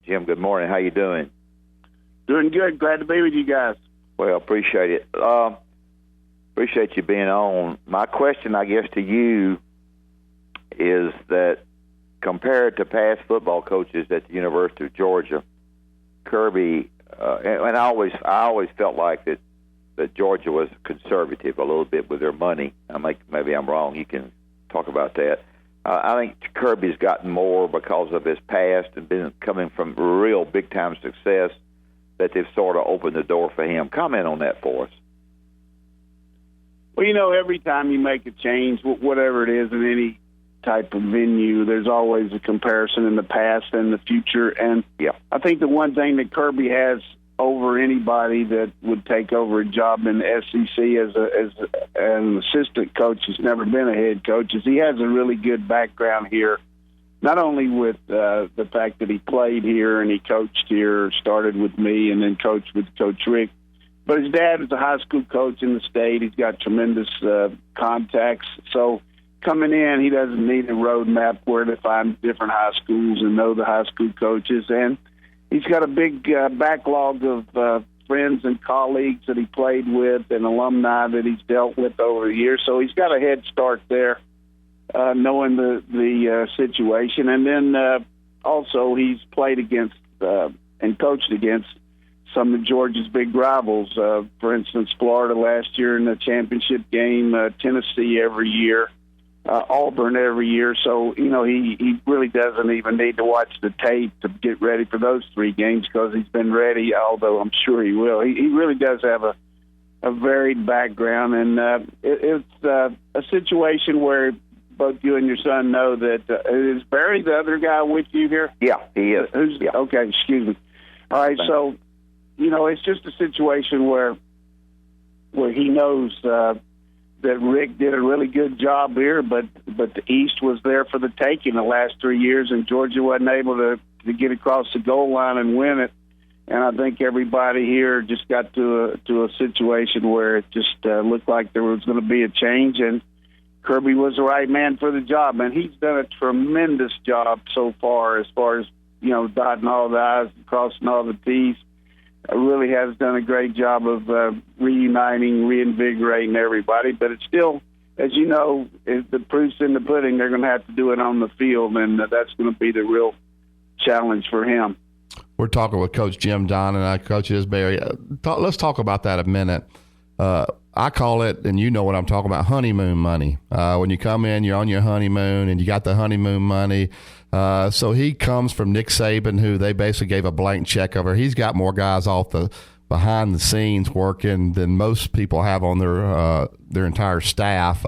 Jim, good morning. How you doing? Doing good. Glad to be with you guys. Well, appreciate it. Appreciate you being on. My question, I guess, to you is that compared to past football coaches at the University of Georgia, Kirby, and I always felt like that Georgia was conservative a little bit with their money. Maybe I'm wrong. You can talk about that. I think Kirby's gotten more because of his past and been coming from real big-time success that they've sort of opened the door for him. Comment on that for us. Well, every time you make a change, whatever it is in any type of venue, there's always a comparison in the past and the future. And yeah. I think the one thing that Kirby has over anybody that would take over a job in the SEC as an assistant coach who's never been a head coach is he has a really good background here, not only with the fact that he played here and he coached here, started with me and then coached with Coach Rick, but his dad is a high school coach in the state. He's got tremendous contacts. So coming in, he doesn't need a roadmap where to find different high schools and know the high school coaches. And he's got a big backlog of friends and colleagues that he played with and alumni that he's dealt with over the years. So he's got a head start there, knowing the situation. And then also he's played against and coached against some of Georgia's big rivals. For instance, Florida last year in the championship game, Tennessee every year, Auburn every year. So, he really doesn't even need to watch the tape to get ready for those three games because he's been ready, although I'm sure he will. He really does have a varied background, and it's a situation where both you and your son know that is Barry the other guy with you here? Yeah, he is. Okay, excuse me. All right, so, it's just a situation where he knows that Rick did a really good job here, but the East was there for the taking the last 3 years, and Georgia wasn't able to get across the goal line and win it. And I think everybody here just got to a situation where it just looked like there was going to be a change, and Kirby was the right man for the job. And he's done a tremendous job so far as dotting all the I's and crossing all the T's. Really has done a great job of reuniting, reinvigorating everybody. But it's still, as you know, the proof's in the pudding. They're going to have to do it on the field, and that's going to be the real challenge for him. We're talking with Coach Jim Donnan, Coach Isberry. Let's talk about that a minute. I call it, and you know what I'm talking about, honeymoon money. When you come in, you're on your honeymoon, and you got the honeymoon money. So he comes from Nick Saban, who they basically gave a blank check over. He's got more guys off the behind the scenes working than most people have on their entire staff.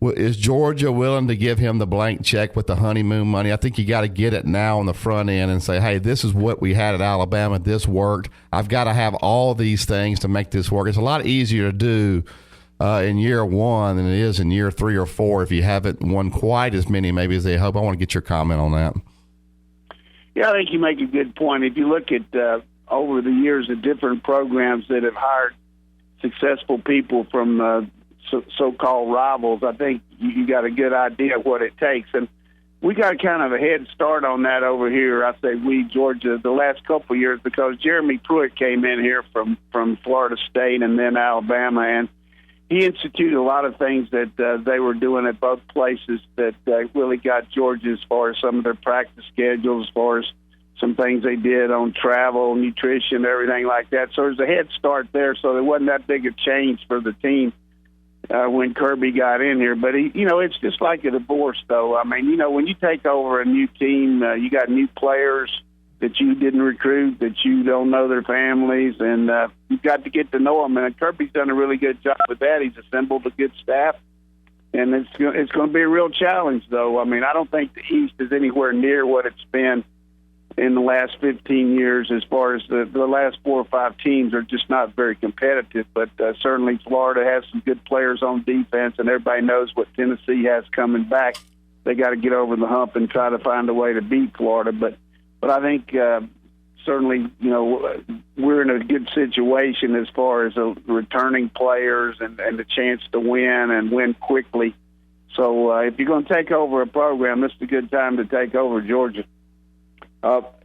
Is Georgia willing to give him the blank check with the honeymoon money? I think you got to get it now on the front end and say, hey, this is what we had at Alabama. This worked. I've got to have all these things to make this work. It's a lot easier to do in year one than it is in year 3 or 4 if you haven't won quite as many maybe as they hope. I want to get your comment on that. Yeah, I think you make a good point. If you look at over the years the different programs that have hired successful people from so-called rivals, I think you got a good idea of what it takes. And we got kind of a head start on that over here. I say we, Georgia, the last couple of years because Jeremy Pruitt came in here from Florida State and then Alabama, and he instituted a lot of things that they were doing at both places that really got Georgia as far as some of their practice schedules, as far as some things they did on travel, nutrition, everything like that. So there's a head start there, so there wasn't that big a change for the team when Kirby got in here. But, it's just like a divorce, though. I mean, when you take over a new team, you got new players that you didn't recruit, that you don't know their families, and you've got to get to know them. And Kirby's done a really good job with that. He's assembled a good staff, and it's going to be a real challenge, though. I mean, I don't think the East is anywhere near what it's been in the last 15 years as far as the last 4 or 5 teams are just not very competitive. But certainly Florida has some good players on defense, and everybody knows what Tennessee has coming back. They got to get over the hump and try to find a way to beat Florida. But I think certainly, we're in a good situation as far as returning players and the chance to win and win quickly. So if you're going to take over a program, this is a good time to take over Georgia.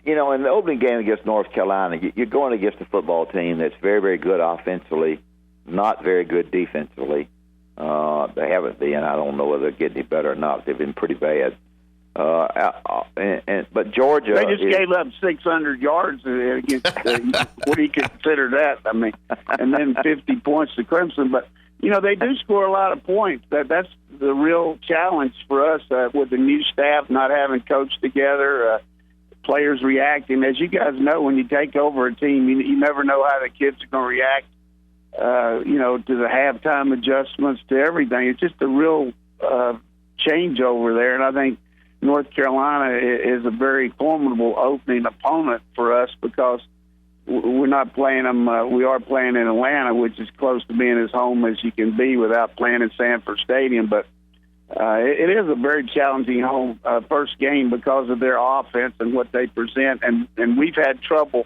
in the opening game against North Carolina, you're going against a football team that's very, very good offensively, not very good defensively. They haven't been. I don't know whether they're getting any better or not. They've been pretty bad. But Georgia, they just gave up 600 yards against. What do you consider that? I mean, and then 50 points to Clemson. But they do score a lot of points. That's the real challenge for us with the new staff not having coached together. Players reacting, as you guys know, when you take over a team, you never know how the kids are going to react. To the halftime adjustments, to everything. It's just a real change over there, and I think North Carolina is a very formidable opening opponent for us because we're not playing them. We are playing in Atlanta, which is close to being as home as you can be without playing in Sanford Stadium. But it is a very challenging home first game because of their offense and what they present, and we've had trouble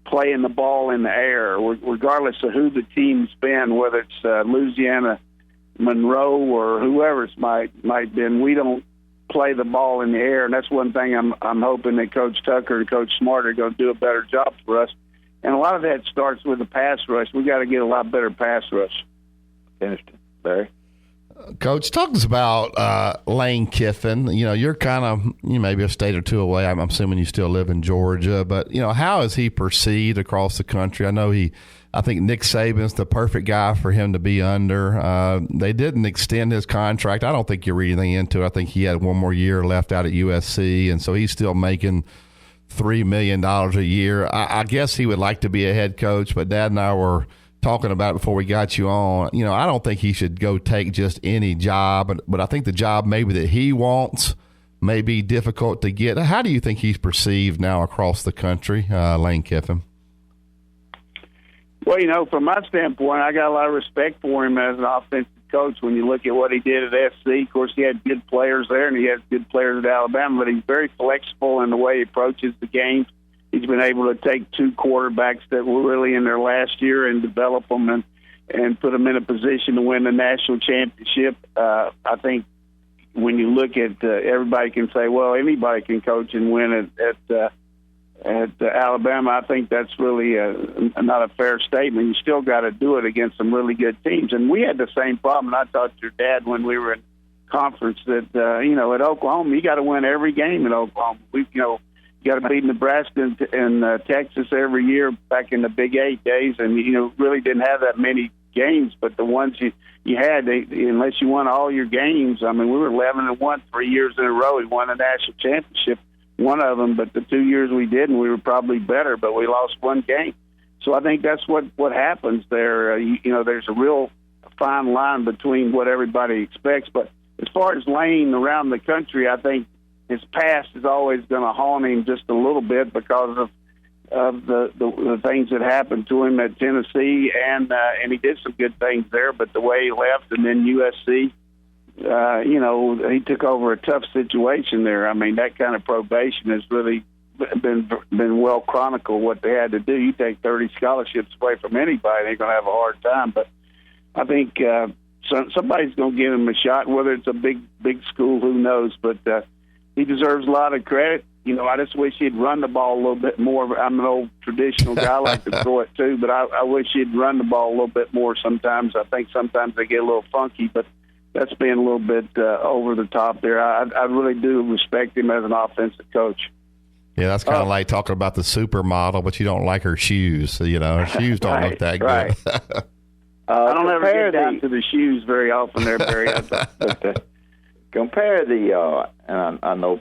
playing the ball in the air, regardless of who the team's been, whether it's Louisiana, Monroe, or whoever it might been. We don't play the ball in the air, and that's one thing I'm hoping that Coach Tucker and Coach Smart are going to do a better job for us. And a lot of that starts with the pass rush. We got to get a lot better pass rush. Finished, Barry. Coach, talk to us about Lane Kiffin. You're kind of maybe a state or two away. I'm assuming you still live in Georgia, but how is he perceived across the country? I think Nick Saban's the perfect guy for him to be under. They didn't extend his contract. I don't think you read anything into it. I think he had one more year left out at USC, and so he's still making $3 million a year. I guess he would like to be a head coach, but Dad and I were talking about it before we got you on. I don't think he should go take just any job, but I think the job maybe that he wants may be difficult to get. How do you think he's perceived now across the country, Lane Kiffin? Well, from my standpoint, I got a lot of respect for him as an offensive coach. When you look at what he did at SC, of course, he had good players there, and he has good players at Alabama, but he's very flexible in the way he approaches the game. He's been able to take two quarterbacks that were really in their last year and develop them and put them in a position to win the national championship. I think when you look at everybody can say, well, anybody can coach and win at Alabama. I think that's really not a fair statement. You still got to do it against some really good teams. And we had the same problem. And I talked to your dad when we were in conference that, at Oklahoma, you got to win every game at Oklahoma. You got to beat Nebraska and Texas every year back in the Big 8 days, and really didn't have that many games. But the ones you had, unless you won all your games, we were 11-1 3 years in a row. We won a national championship, one of them. But the 2 years we didn't, we were probably better, but we lost one game. So I think that's what happens there. There's a real fine line between what everybody expects. But as far as Lane around the country, I think his past is always going to haunt him just a little bit because of the things that happened to him at Tennessee, and he did some good things there. But the way he left, and then USC, he took over a tough situation there. That kind of probation has really been well chronicled. What they had to do, you take 30 scholarships away from anybody, they're going to have a hard time. But I think somebody's going to give him a shot, whether it's a big school, who knows? But he deserves a lot of credit. I just wish he'd run the ball a little bit more. I'm an old traditional guy. I like to throw it too, but I wish he'd run the ball a little bit more sometimes. I think sometimes they get a little funky, but that's being a little bit over the top there. I really do respect him as an offensive coach. Yeah, that's kind of like talking about the supermodel, but you don't like her shoes. Her shoes don't look that right. good. I don't ever get down to the shoes very often there, Barry. Compare and I know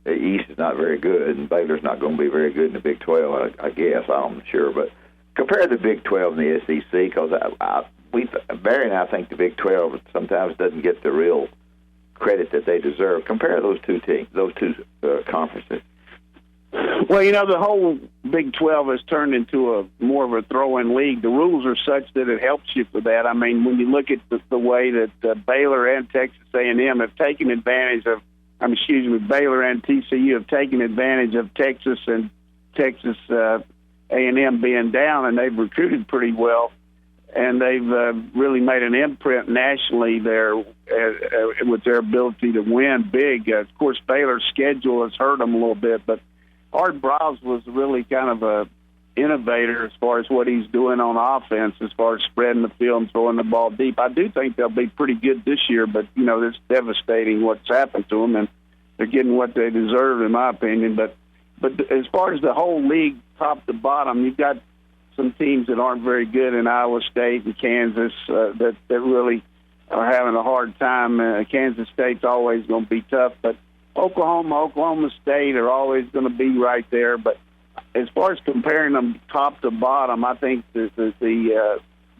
the East is not very good, and Baylor's not going to be very good in the Big 12, I guess. I'm sure. But compare the Big 12 and the SEC, because Barry and I think the Big 12 sometimes doesn't get the real credit that they deserve. Compare those two teams, those two conferences. Well, the whole Big 12 has turned into more of a throw-in league. The rules are such that it helps you for that. When you look at the way that Baylor and Texas A&M have taken advantage of, Baylor and TCU have taken advantage of Texas and Texas A&M being down, and they've recruited pretty well, and they've really made an imprint nationally there with their ability to win big. Of course, Baylor's schedule has hurt them a little bit, but Art Browse was really kind of a innovator as far as what he's doing on offense, as far as spreading the field and throwing the ball deep. I do think they'll be pretty good this year, but, it's devastating what's happened to them, and they're getting what they deserve, in my opinion. But as far as the whole league, top to bottom, you've got some teams that aren't very good in Iowa State and Kansas that really are having a hard time. Kansas State's always going to be tough, but Oklahoma State are always going to be right there. But as far as comparing them top to bottom, I think the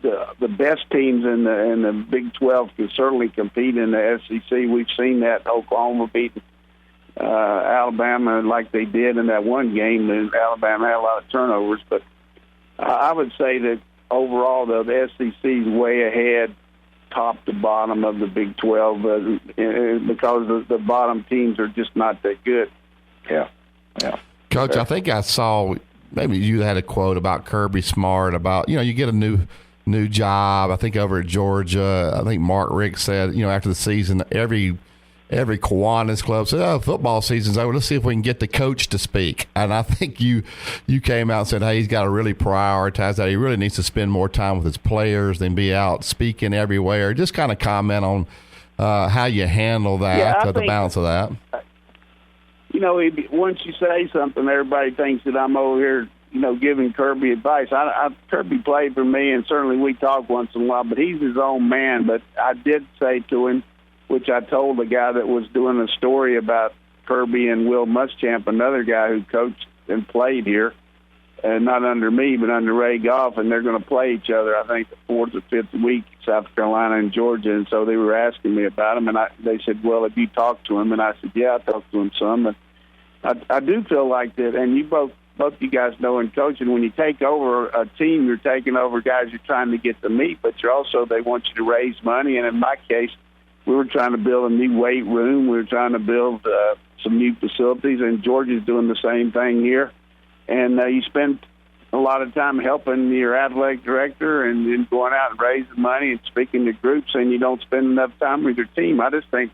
best teams in the Big 12 can certainly compete in the SEC. We've seen that Oklahoma beat Alabama like they did in that one game, and Alabama had a lot of turnovers. But I would say that overall, though, the SEC is way ahead, top to bottom of the Big 12, because the bottom teams are just not that good. Yeah. Coach, I think I saw, maybe you had a quote about Kirby Smart, about, you get a new job, I think over at Georgia. I think Mark Rick said, after the season, every Kiwanis club said, football season's over, let's see if we can get the coach to speak. And I think you came out and said, hey, he's got to really prioritize that. He really needs to spend more time with his players than be out speaking everywhere. Just kind of comment on how you handle that, the balance of that. Once you say something, everybody thinks that I'm over here, giving Kirby advice. Kirby played for me, and certainly we talk once in a while, but he's his own man. But I did say to him, which I told the guy that was doing a story about Kirby and Will Muschamp, another guy who coached and played here, not under me, but under Ray Goff, and they're going to play each other, I think, the 4th or 5th week, South Carolina and Georgia. And so they were asking me about him, and they said, well, have you talked to him? And I said, yeah, I talked to him some. And I do feel like that, and you both you guys know in coaching, when you take over a team, you're taking over guys you're trying to get to meet, but they want you to raise money. And in my case, we were trying to build a new weight room. We were trying to build some new facilities, and Georgia's doing the same thing here. And you spend a lot of time helping your athletic director and then going out and raising money and speaking to groups, and you don't spend enough time with your team. I just think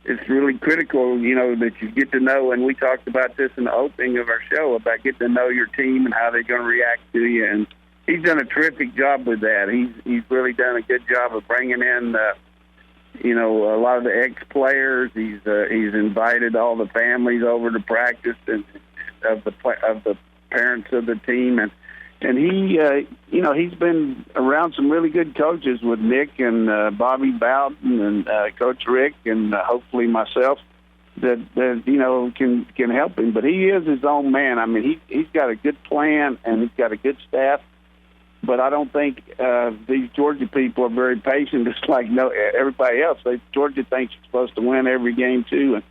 it's really critical, that you get to know, and we talked about this in the opening of our show, about getting to know your team and how they're going to react to you. And he's done a terrific job with that. He's really done a good job of bringing in a lot of the ex-players. He's invited all the families over to practice and of the parents of the team, and he he's been around some really good coaches with Nick and Bobby Bowden and Coach Rick and hopefully myself that can help him. But he is his own man. I mean, he's got a good plan and he's got a good staff. But I don't think these Georgia people are very patient, just like everybody else. Georgia thinks you're supposed to win every game, too. And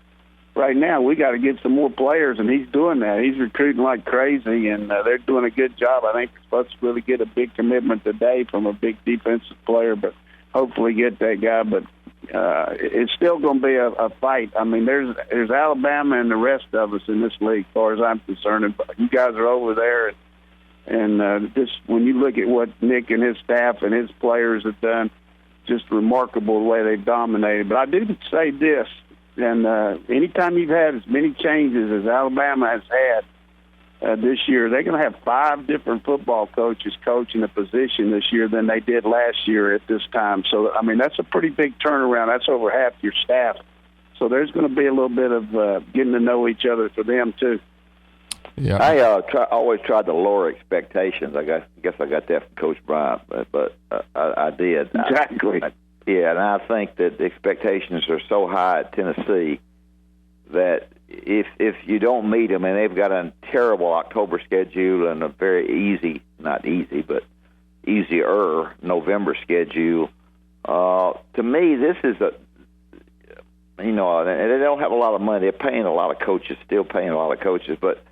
right now, we got to get some more players, and he's doing that. He's recruiting like crazy, and they're doing a good job. I think they're supposed to really get a big commitment today from a big defensive player, but hopefully get that guy. But it's still going to be a fight. I mean, there's Alabama and the rest of us in this league, as far as I'm concerned. You guys are over there, and just when you look at what Nick and his staff and his players have done, just remarkable the way they've dominated. But I do say this, and anytime you've had as many changes as Alabama has had this year, they're going to have 5 different football coaches coaching a position this year than they did last year at this time. So, I mean, that's a pretty big turnaround. That's over half your staff. So there's going to be a little bit of getting to know each other for them, too. Yeah, I always tried to lower expectations. I guess I got that from Coach Bryant, but I did. Exactly. And I think that the expectations are so high at Tennessee that if you don't meet them, and they've got a terrible October schedule and a very easier November schedule. To me, this is they don't have a lot of money. They're paying a lot of coaches, still paying a lot of coaches, but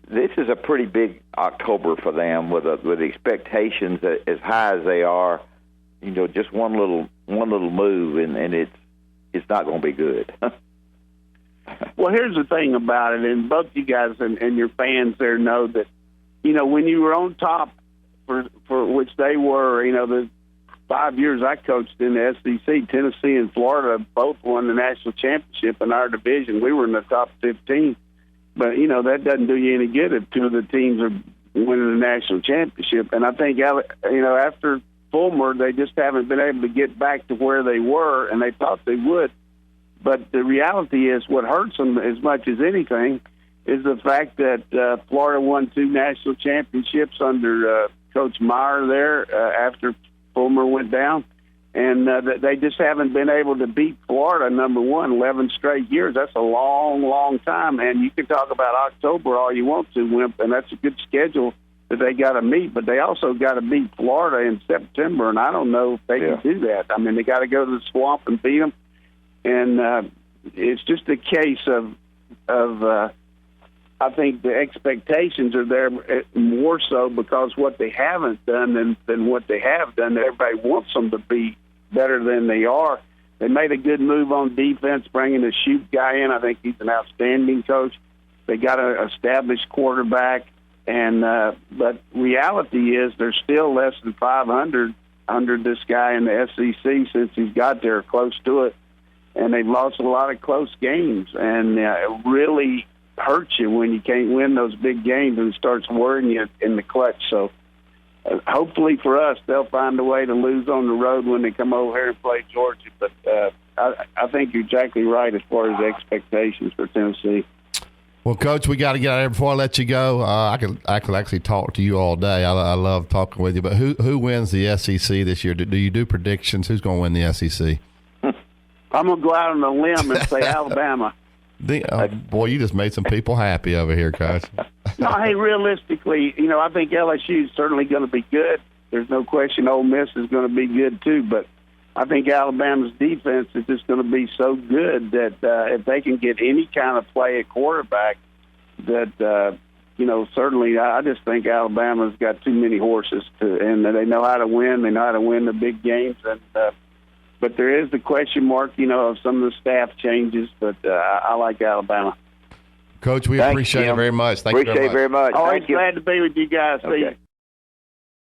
this is a pretty big October for them with expectations that as high as they are. Just one little move, and it's not going to be good. Well, here's the thing about it, and both you guys and your fans there know that, when you were on top for which they were, the 5 years I coached in the SEC, Tennessee and Florida both won the national championship in our division. We were in the top 15. But, that doesn't do you any good if two of the teams are winning the national championship. And I think, after Fulmer, they just haven't been able to get back to where they were, and they thought they would. But the reality is what hurts them as much as anything is the fact that Florida won 2 national championships under Coach Meyer there after Fulmer went down. And they just haven't been able to beat Florida, number one, 11 straight years. That's a long, long time. And you can talk about October all you want to, Wimp, and that's a good schedule that they got to meet. But they also got to beat Florida in September, and I don't know if they can do that. I mean, they got to go to the Swamp and beat them. And it's just a case of I think the expectations are there more so because what they haven't done than what they have done. Everybody wants them to be better than they are. They made a good move on defense, bringing a shoot guy in. I think he's an outstanding coach. They got an established quarterback, and but reality is they're still less than 500 under this guy in the SEC since he's got there, close to it. And they've lost a lot of close games, and it really hurts you when you can't win those big games and it starts worrying you in the clutch. So hopefully for us, they'll find a way to lose on the road when they come over here and play Georgia. But I think you're exactly right as far as expectations for Tennessee. Well, Coach, we got to get out of here before I let you go. I could actually talk to you all day. I love talking with you. But who wins the SEC this year? Do you do predictions? Who's going to win the SEC? I'm going to go out on a limb and say Alabama. Boy, you just made some people happy over here, Coach. No, hey, realistically, I think LSU is certainly going to be good. There's no question Ole Miss is going to be good too, but I think Alabama's defense is just going to be so good that if they can get any kind of play at quarterback, that, certainly I just think Alabama's got too many horses, and they know how to win. They know how to win the big games, and but there is the question mark, of some of the staff changes, but I like Alabama. Coach, we appreciate it very much. Thank you very much. Always glad to be with you guys. Okay.